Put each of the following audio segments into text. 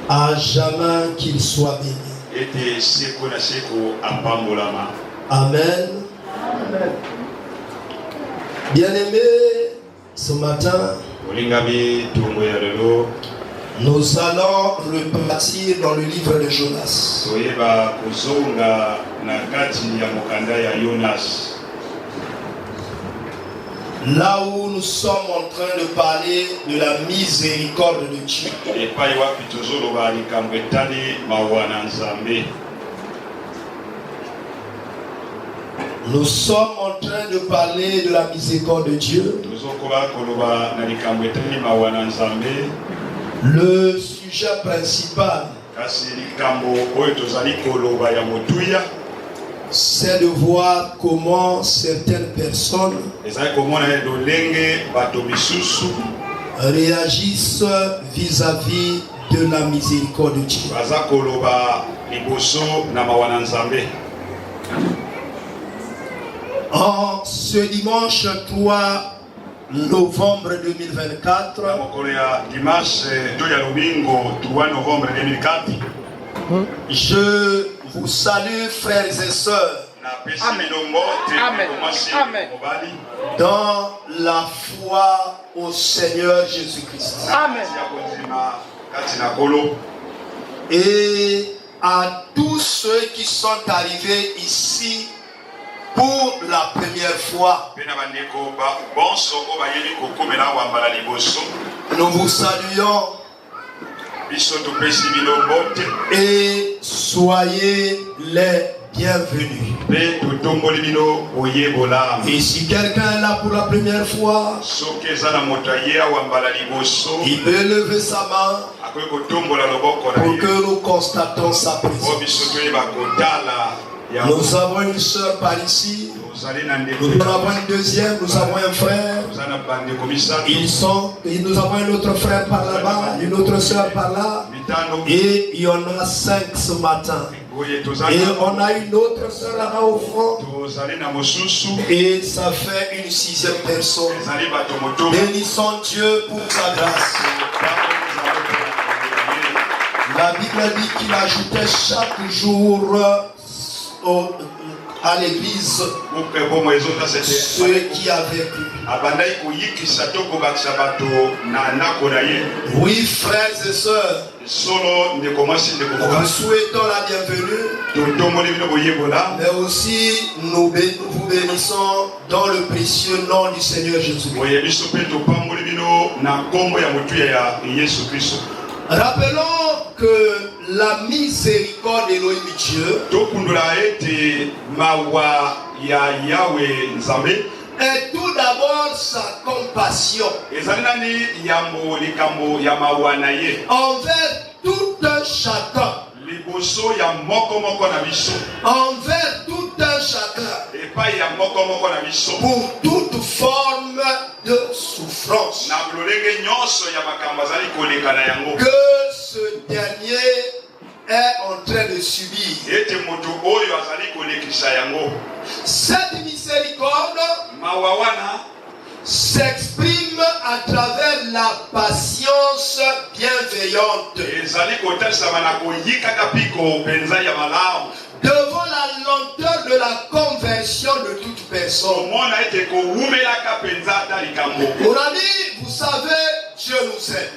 À jamais qu'il soit béni. Amen. Bien-aimés, ce matin, nous allons repartir dans le livre de Jonas. Là où nous sommes en train de parler de la miséricorde de Dieu. Nous sommes en train de parler de la miséricorde de Dieu. Le sujet principal, c'est de voir comment certaines personnes réagissent vis-à-vis de la miséricorde de Dieu. En ce dimanche 3 novembre 2024, je vous salue, frères et sœurs, Amen. dans la foi au Seigneur Jésus-Christ. Amen. Et à tous ceux qui sont arrivés ici pour la première fois, nous vous saluons et soyez les bienvenus. Et si quelqu'un est là pour la première fois, il peut lever sa main pour que nous constatons sa présence. Nous avons une sœur par ici, nous avons une deuxième, nous avons un frère, nous avons un autre frère par là-bas, une autre sœur par là, et il y en a 5 ce matin. Et on a une autre sœur là-bas au fond, et ça fait une 6e personne. Bénissons Dieu pour sa grâce. La Bible dit qu'il ajoutait chaque jour à l'église ceux qui avaient cru. Oui, frères et sœurs, nous souhaitons la bienvenue, mais aussi nous vous bénissons dans le précieux nom du Seigneur Jésus. Rappelons que la miséricorde d'Elohim Dieu est tout d'abord sa compassion envers tout un chacun. Envers tout un chacun. Pour toute forme de souffrance que ce dernier est en train de subir. Cette miséricorde s'exprime à travers la patience bienveillante devant la lenteur de la conversion de toute personne. Mon ami, vous savez, Dieu nous aime.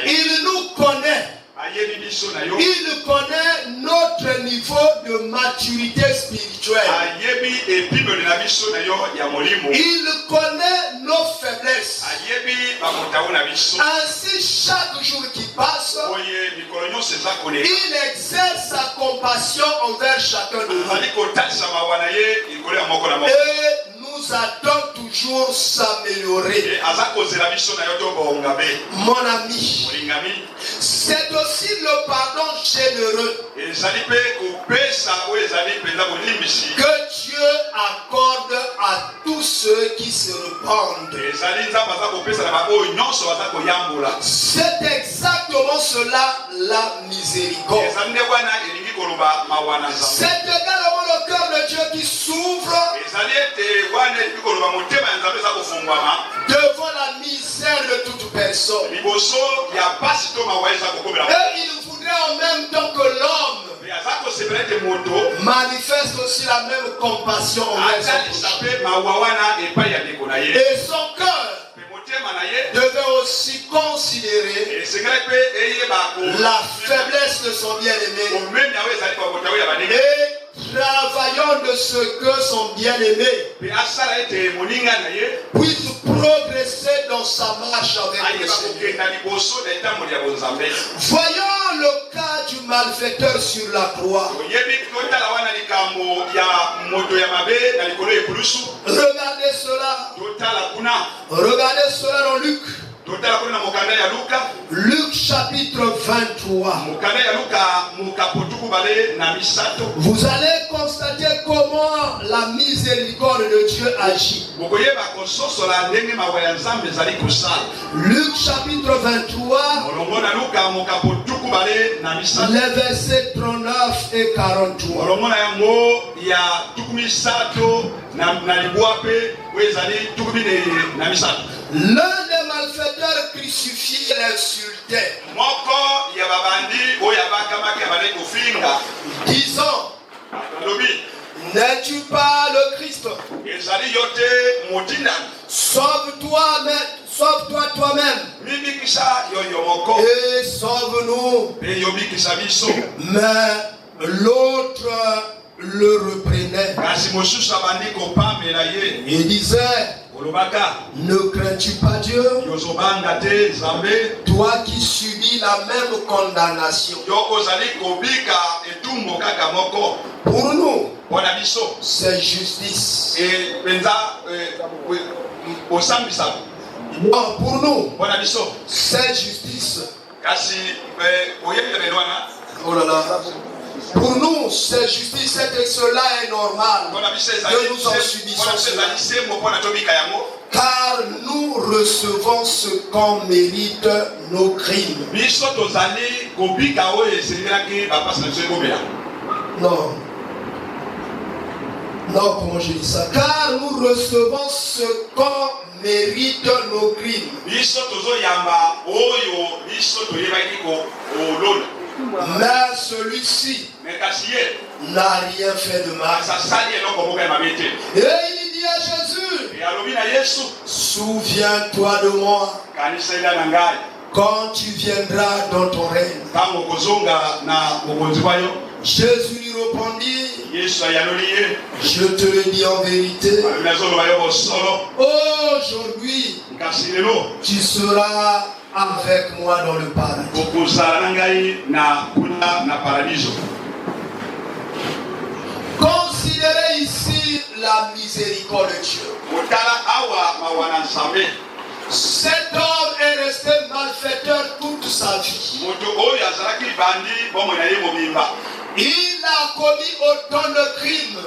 Il nous connaît. Il connaît notre niveau de maturité spirituelle. Il connaît nos faiblesses. Ainsi, chaque jour qui passe, il exerce sa compassion envers chacun de nous. Et nous attendons toujours s'améliorer. Mon ami, c'est aussi le pardon généreux que Dieu accorde à tous ceux qui se repentent. C'est exactement cela la miséricorde. C'est également le cœur de Dieu qui s'ouvre devant la misère de toute personne. Et il voudrait en même temps que l'homme manifeste aussi la même compassion envers son prochain. Et son cœur devait aussi considérer la faiblesse de son bien-aimé et travaillant de ce que son bien-aimé puisse progresser dans sa marche avec le Seigneur. Voyons le cas du malfaiteur sur la croix. Regardez cela. Regardez cela dans Luc. Luc chapitre 23. Vous allez constater comment la miséricorde de Dieu agit. Luc chapitre 23, les versets 39 et 43. L'un des malfaiteurs crucifiés l'insultait, disant: n'es-tu pas le Christ? Sauve-toi toi-même et sauve-nous. Mais l'autre le reprenait et disait: ne crains-tu pas Dieu, toi qui subis la même condamnation? Pour nous, c'est justice. Non, pour nous, c'est justice. Oh là là. Pour nous, c'est justice, c'est que cela est normal que nous en subissons cela. Car nous recevons ce qu'en mérite nos crimes. Non. Non, comment je dis ça? Car nous recevons ce qu'en mérite nos crimes. Mais celui-ci n'a rien fait de mal. Et il dit à Jésus: souviens-toi de moi quand tu viendras dans ton règne. Jésus lui répondit: je te le dis en vérité, aujourd'hui tu seras avec moi dans le paradis. Considérez ici la miséricorde de Dieu. Cet homme est resté malfaiteur toute sa vie. Il a commis autant de crimes.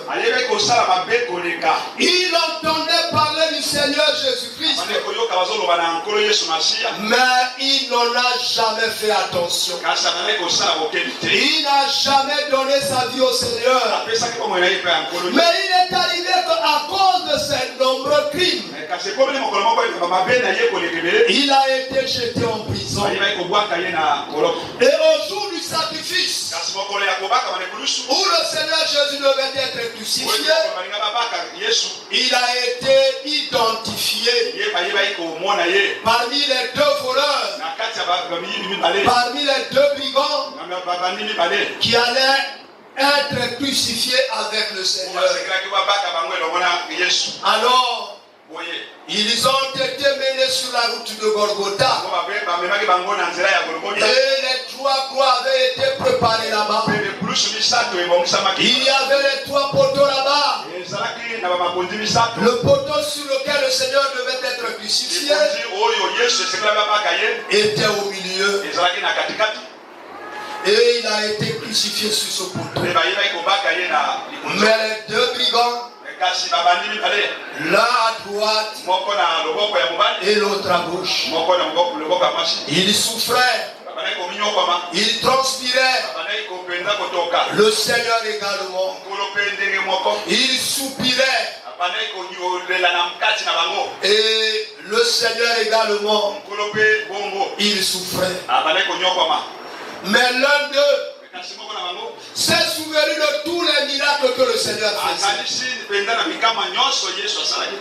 Il entendait parler du Seigneur Jésus-Christ, mais il n'en a jamais fait attention. Il n'a jamais donné sa vie au Seigneur. Mais il est arrivé qu'à cause de ces nombreux crimes, il a été jeté en prison. Et au jour du sacrifice, où le Seigneur Jésus devait être crucifié, il a été identifié parmi les deux voleurs, parmi les deux brigands qui allaient être crucifiés avec le Seigneur. Alors, ils ont été menés sur la route de Golgotha. Et les trois croix avaient été préparées là-bas. Il y avait les trois poteaux là-bas. Le poteau sur lequel le Seigneur devait être crucifié était au milieu. Et il a été crucifié sur ce poteau. Mais les deux brigands, l'un à droite et l'autre à gauche, ils souffraient Il transpirait. Le Seigneur également. Il soupirait. Et le Seigneur également. Il souffrait. Mais l'un d'eux s'est souvenu de tous les miracles que le Seigneur faisait.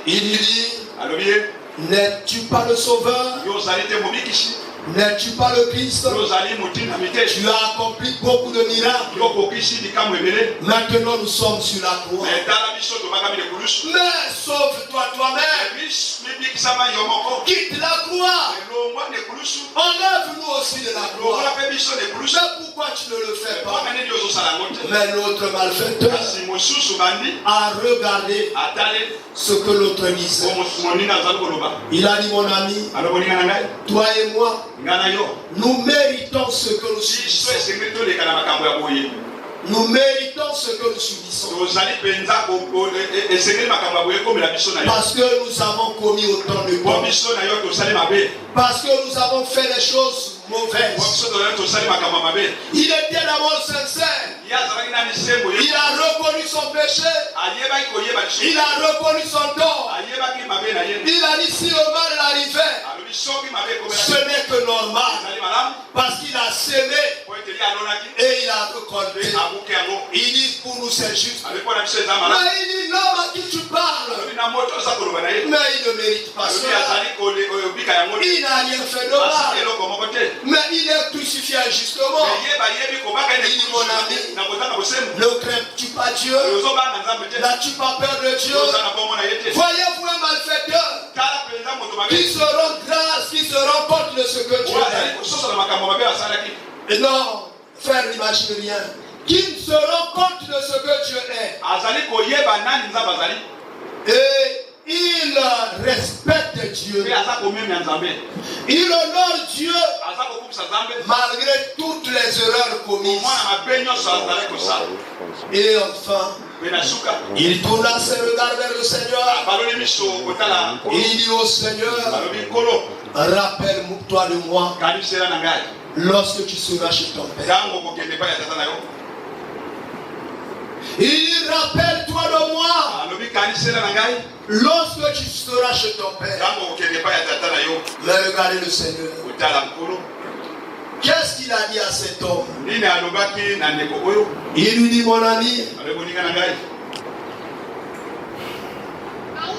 Il dit, n'es-tu pas le Sauveur? N'es-tu pas le Christ? Tu as accompli beaucoup de miracles. Maintenant nous sommes sur la croix. Mais sauve-toi toi-même. Quitte la croix. Enlève-nous aussi de la croix. Mais pourquoi tu ne le fais pas? Mais l'autre malfaiteur a regardé ce que l'autre disait. Il a dit, mon ami, toi et moi, nous méritons ce que nous subissons. Nous méritons ce que nous subissons. Parce que nous avons commis autant de fautes. Parce que nous avons fait les choses mauvaises. Il était d'abord sincère. Il a reconnu son péché. Il a reconnu son tort. Il a dit si le mal arrivait, ce n'est que normal. Parce qu'il a sémé et il a récolté. Il dit pour nous c'est juste. Mais il dit l'homme à qui tu parles, mais il ne mérite pas cela. Il n'a rien fait de mal. Mais il est crucifié injustement. Il dit mon ami, ne crains-tu pas Dieu? N'as-tu pas peur de Dieu? Voyez-vous un malfaiteur qui se rend grâce, qui se rend compte de ce que Dieu est. Non, frère, n'imagine rien. Qui ne se rend compte de ce que Dieu est. Et il respecte Dieu. Il honore Dieu malgré toutes les erreurs commises. Et enfin, il tourna ses regards vers le Seigneur. Il dit au Seigneur, rappelle-toi de moi lorsque tu seras chez ton Père. Il dit, rappelle-toi de moi lorsque tu seras chez ton Père. Mais regardez le Seigneur. Qu'est-ce qu'il a dit à cet homme? Il lui dit, mon ami,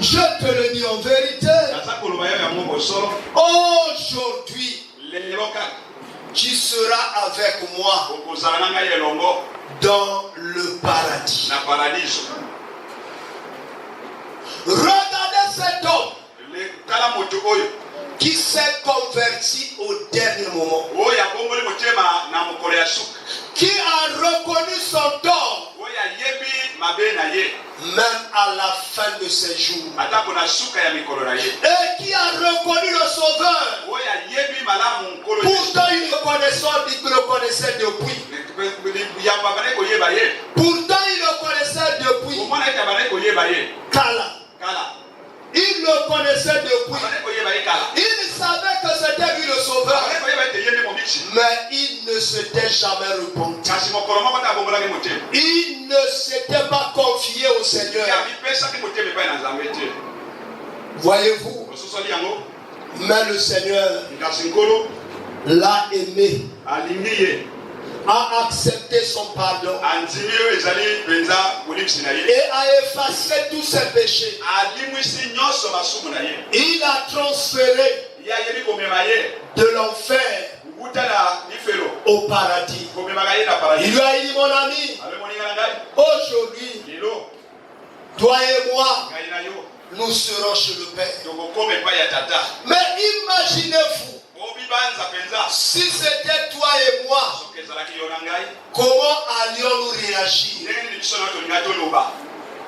je te le dis en vérité, aujourd'hui, tu seras avec moi dans le paradis. Regardez cet homme qui s'est converti au dernier moment, qui a reconnu son tort, même à la fin de ses jours, et qui a reconnu le Sauveur. Pourtant il le connaissait depuis. Pourtant il le connaissait depuis. Kala. Il le connaissait depuis. Il savait que c'était lui le Sauveur. Mais il ne s'était jamais repenti. Il ne s'était pas confié au Seigneur. Voyez-vous? Mais le Seigneur l'a aimé, a accepté son pardon et a effacé tous ses péchés. Il a transféré de l'enfer au paradis. Il lui a dit, mon ami, aujourd'hui, toi et moi, nous serons chez le Père. Mais imaginez-vous, si c'était toi et moi, comment allions-nous réagir?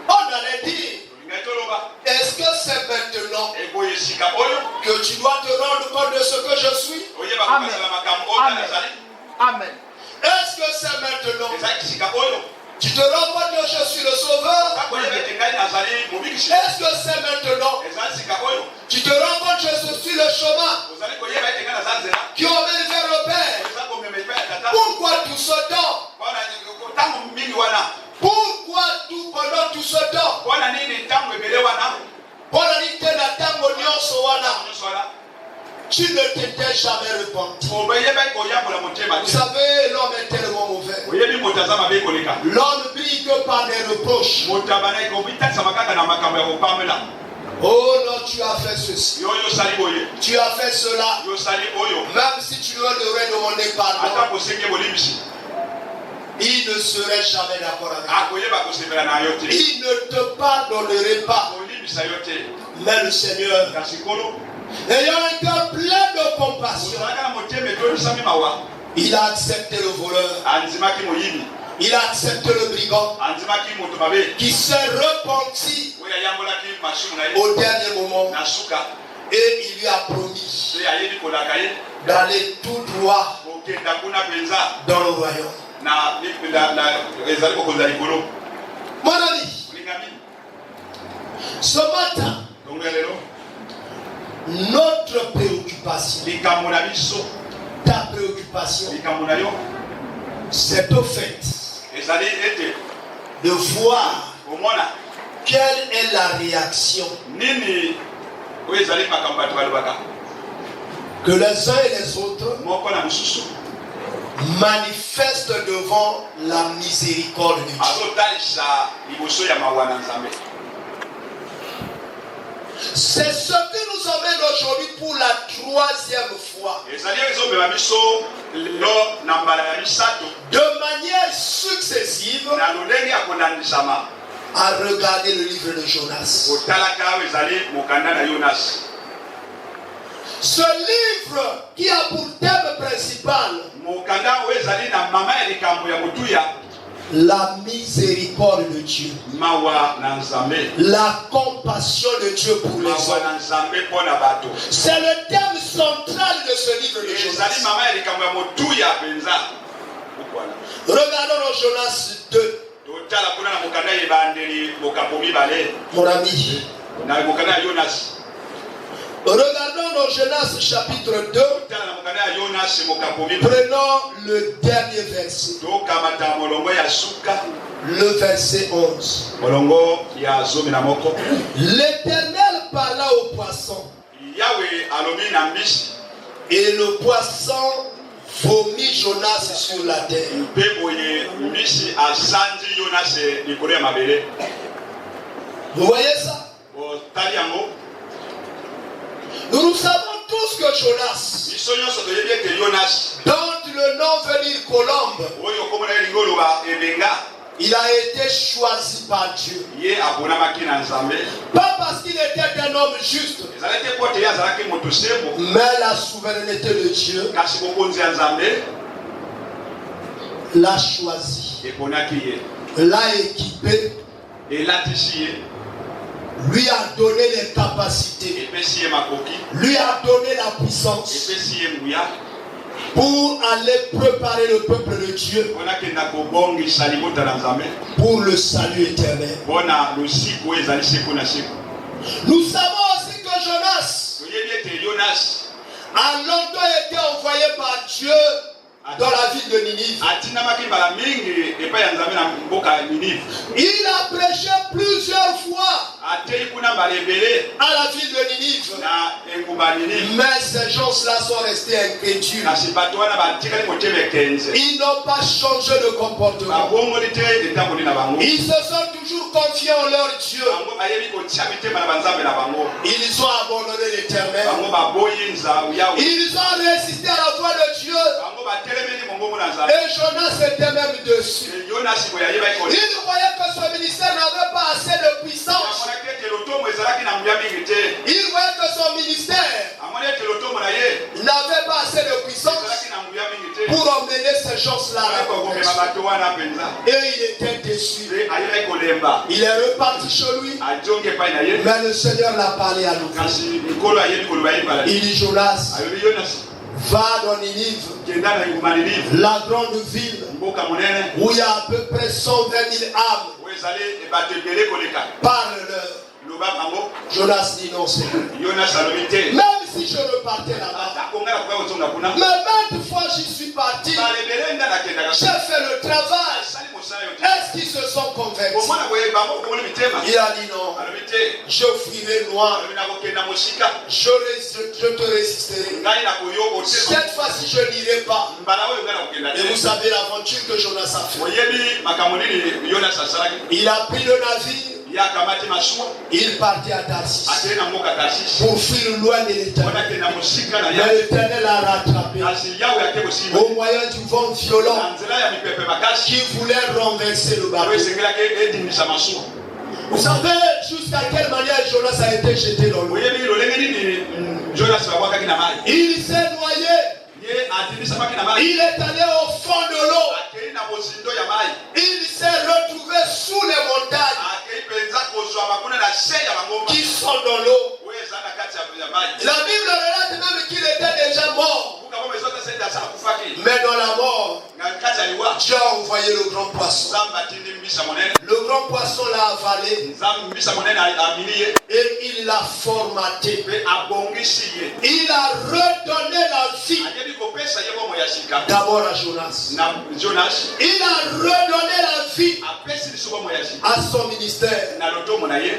On allait dire, est-ce que c'est maintenant que tu dois te rendre compte de ce que je suis? Amen. Amen. Amen. Est-ce que c'est maintenant? Tu te rends compte que je suis le Sauveur? Est-ce que c'est maintenant? Tu te rends compte que je suis le chemin qui emmène vers le Père? tu ne t'étais jamais repenti. Vous savez, l'homme est tellement mauvais. L'homme brille que par des reproches. Oh non, tu as fait ceci. Tu as fait cela. Même si tu lui aurais demandé pardon, il ne serait jamais d'accord avec toi. Il ne te pardonnerait pas. Mais le Seigneur, ayant un cœur plein de compassion, il a accepté le voleur. Il a accepté le brigand qui s'est repenti au dernier moment. Et il lui a promis d'aller tout droit dans le royaume. Mon ami, ce matin, notre préoccupation, ta préoccupation, c'est au fait de voir quelle est la réaction que les uns et les autres manifestent devant la miséricorde de Dieu. C'est ce qui nous emmène aujourd'hui pour la 3e fois. De manière successive, à regarder le livre de Jonas. Ce livre qui a pour thème principal la miséricorde de Dieu, la compassion de Dieu pour les hommes. C'est le thème central de ce livre de Jonas. Regardons dans Jonas 2. Mon ami, regardons dans Jonas chapitre 2. Prenons le dernier verset. Le verset 11. L'Éternel parla au poisson. Et le poisson vomit Jonas sur la terre. Vous voyez ça? Nous savons tous que Jonas, dont le nom veut dire colombe, il a été choisi par Dieu. Pas parce qu'il était un homme juste, mais la souveraineté de Dieu l'a choisi, l'a équipé, lui a donné les capacités, lui a donné la puissance pour aller préparer le peuple de Dieu pour le salut éternel. Nous savons aussi que Jonas a longtemps été envoyé par Dieu dans la ville de Ninive. Il a prêché plusieurs fois à la ville de Ninive. Mais ces gens-là sont restés incrédules. Ils n'ont pas changé de comportement. Ils se sont toujours confiés en leur Dieu. Ils ont abandonné l'Éternel. Ils ont résisté à la voix de Dieu. Et Jonas était même dessus. Il voyait que son ministère n'avait pas assez de puissance. Il voyait que son ministère n'avait pas assez de puissance pour emmener ces gens-là à la conversion. Et il était déçu. Il est reparti chez lui. Mais le Seigneur l'a parlé à nouveau. Il dit: Jonas, va dans Ninive, la grande ville où il y a à peu près 120 000 âmes. Parle-leur. Jonas dit: non, Seigneur. Même si je repartais là-bas, mais maintes fois j'y suis parti, j'ai fait le travail. Est-ce qu'ils se sont convertis? Il a dit: non, je fuirai loin, je te résisterai. Cette fois-ci, je n'irai pas. Et vous savez l'aventure que Jonas a fait. Il a pris le navire. Il partit à Tarsis pour fuir loin de l'Éternel. Mais l'Éternel l'a rattrapé au moyen du vent violent qui voulait renverser le bateau. Vous savez jusqu'à quelle manière Jonas a été jeté dans l'eau. Il s'est noyé. Il est allé au fond de l'eau. Il s'est retrouvé sous les montagnes qui sont dans l'eau. La Bible relate même qu'il était déjà mort. Mais dans la mort, Dieu a envoyé le grand poisson. Le grand poisson l'a avalé et il l'a formaté. Il a redonné la vie d'abord à Jonas. Il a redonné la vie à son ministère.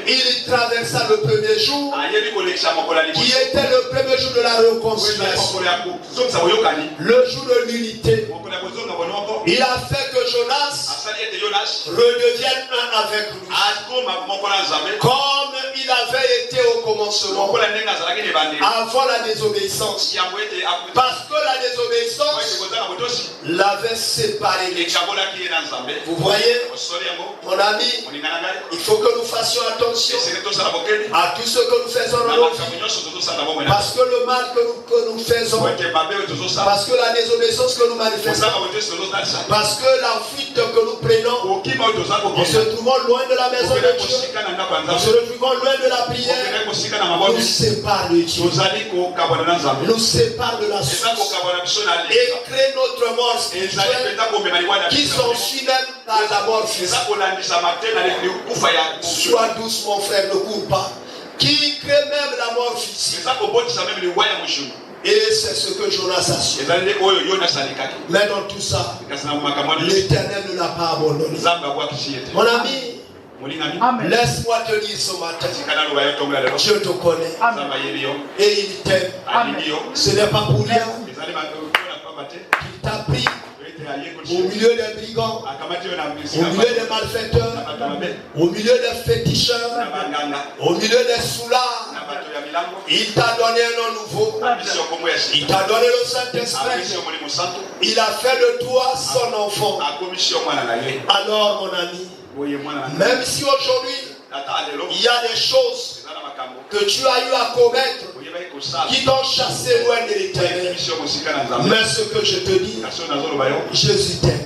Il traversa le premier jour qui était le premier jour de la réconciliation. Le jour de l'unité. Il a fait que Jonas redevienne un avec lui. Comme il avait été au commencement. Avant la désobéissance. Parce que la désobéissance l'avait séparé. Vous voyez, mon ami, il faut que nous fassions attention à tout ce que nous faisons dans notre vie. Parce que le mal que nous faisons, parce que la désobéissance que nous manifestons, parce que la fuite que nous prenons, en se trouvant loin de la maison de Dieu, en se retrouvant loin de la prière, nous sépare de Dieu, nous sépare de la source et crée notre mort spirituelle qui s'ensuit même par la mort physique. Sois douce mon frère, ne cours pas. Qui crée même la mort physique. Et c'est ce que Jonas a su. Mais dans tout ça, l'Éternel ne l'a pas abandonné. Mon ami, laisse-moi te dire ce matin, Dieu te connaît. Et il t'aime. Ce n'est pas pour rien qu'il t'a pris au milieu des brigands, au milieu des malfaiteurs, au milieu des féticheurs, au milieu des soulards. Il t'a donné un nom nouveau. Il t'a donné le Saint-Esprit. Il a fait de toi son enfant. Alors mon ami, même si aujourd'hui il y a des choses que tu as eu à commettre qui t'ont chassé loin de l'Éternel, mais ce que je te dis, Jésus t'aime.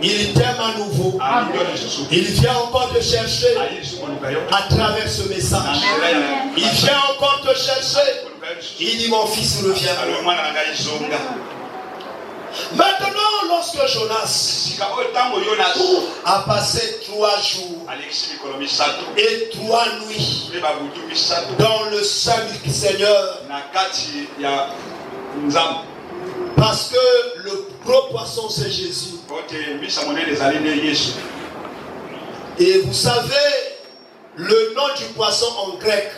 Il t'aime à nouveau. Il vient encore te chercher à travers ce message. Il vient encore te chercher. Il dit mon fils reviens. Maintenant, lorsque Jonas a passé 3 jours et 3 nuits dans le sein du Seigneur, parce que le gros poisson c'est Jésus. Et vous savez le nom du poisson en grec.